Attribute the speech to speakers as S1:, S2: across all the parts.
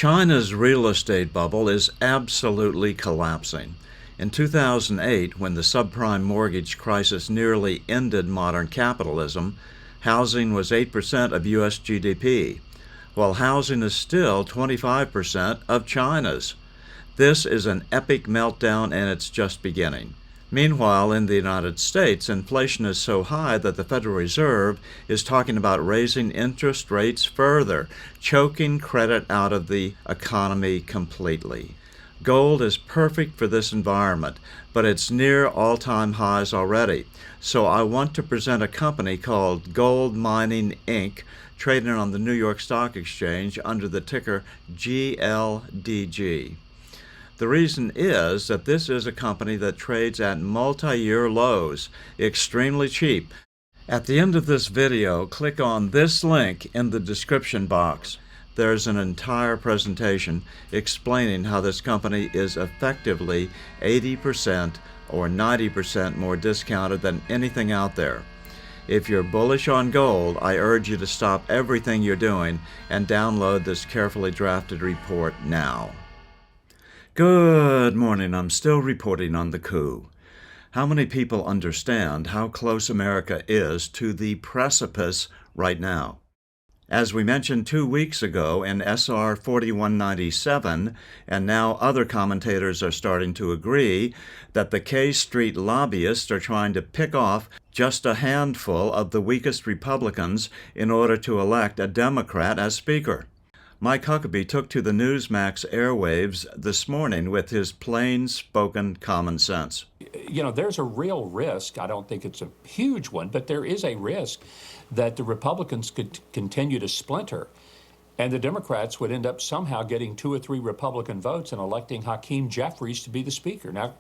S1: China's real estate bubble is absolutely collapsing. In 2008, when the subprime mortgage crisis nearly ended modern capitalism, housing was 8% of U.S. GDP, while housing is still 25% of China's. This is an epic meltdown, and it's just beginning. Meanwhile, in the United States, inflation is so high that the Federal Reserve is talking about raising interest rates further, choking credit out of the economy completely. Gold is perfect for this environment, but it's near all-time highs already. So I want to present a company called Gold Mining Inc., trading on the New York Stock Exchange under the ticker GLDG. The reason is that this is a company that trades at multi-year lows, extremely cheap. At the end of this video, click on this link in the description box. There's an entire presentation explaining how this company is effectively 80% or 90% more discounted than anything out there. If you're bullish on gold, I urge you to stop everything you're doing and download this carefully drafted report now. Good morning. I'm still reporting on the coup. How many people understand how close America is to the precipice right now? As we mentioned 2 weeks ago in SR 4197, and now other commentators are starting to agree, that the K Street lobbyists are trying to pick off just a handful of the weakest Republicans in order to elect a Democrat as Speaker. Mike Huckabee took to the Newsmax airwaves this morning with his plain-spoken common sense.
S2: You know, there's a real risk. I don't think it's a huge one, but there is a risk that the Republicans could continue to splinter, and the Democrats would end up somehow getting 2 or 3 Republican votes and electing Hakeem Jeffries to be the Speaker. Now,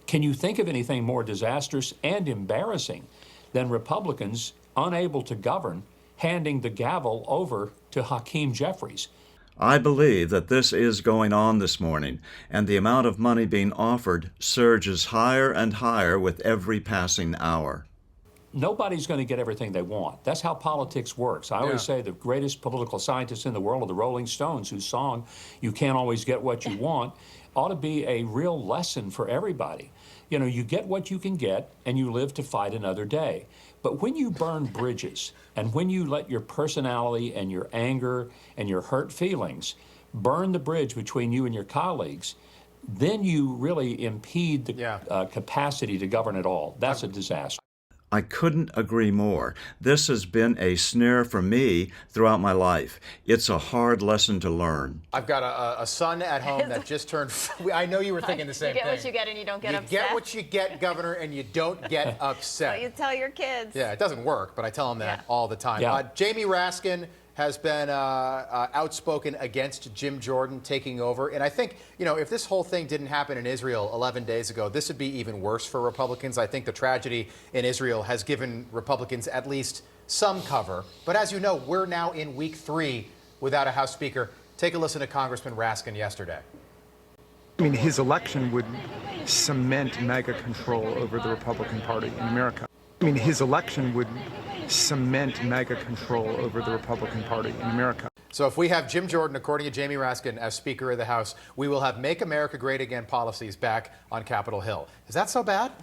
S2: can you think of anything more disastrous and embarrassing than Republicans unable to govern handing the gavel over to Hakeem Jeffries?
S1: I believe that this is going on this morning, and the amount of money being offered surges higher and higher with every passing hour.
S2: Nobody's going to get everything they want. That's how politics works. I always say the greatest political scientists in the world are the Rolling Stones, whose song, "You Can't Always Get What You Want," ought to be a real lesson for everybody. You know, you get what you can get, and you live to fight another day. But when you burn bridges, and when you let your personality and your anger and your hurt feelings burn the bridge between you and your colleagues, then you really impede the capacity to govern at all. That's a disaster.
S1: I couldn't agree more. This has been a snare for me throughout my life. It's a hard lesson to learn.
S3: I've got a son at home that just turned. I know you were thinking the same thing.
S4: You get what you get and you don't get upset.
S3: You get what you get, Governor, and you don't get upset.
S4: Well, you tell your kids.
S3: Yeah, it doesn't work, but I tell them that all the time.
S2: Yeah.
S3: Jamie Raskin has been outspoken against Jim Jordan taking over. And I think, you know, if this whole thing didn't happen in Israel 11 days ago, this would be even worse for Republicans. I think the tragedy in Israel has given Republicans at least some cover. But as you know, we're now in week 3 without a House Speaker. Take a listen to Congressman Raskin yesterday.
S5: I mean, his election would cement MAGA control over the Republican Party in America. I mean, his election would cement MAGA control over the Republican Party in America.
S3: So if we have Jim Jordan, according to Jamie Raskin, as Speaker of the House, we will have Make America Great Again policies back on Capitol Hill. Is that so bad?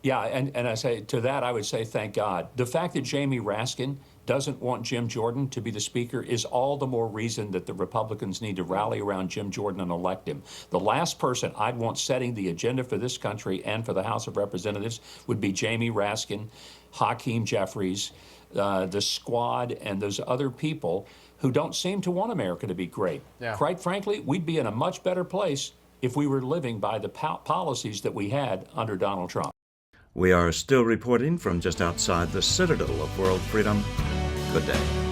S2: Yeah, and I say to that, I would say thank God. The fact that Jamie Raskin doesn't want Jim Jordan to be the Speaker is all the more reason that the Republicans need to rally around Jim Jordan and elect him. The last person I'd want setting the agenda for this country and for the House of Representatives would be Jamie Raskin, Hakeem Jeffries, the squad, and those other people who don't seem to want America to be great.
S3: Yeah.
S2: Quite frankly, we'd be in a much better place if we were living by the policies that we had under Donald Trump.
S1: We are still reporting from just outside the citadel of world freedom. Good day.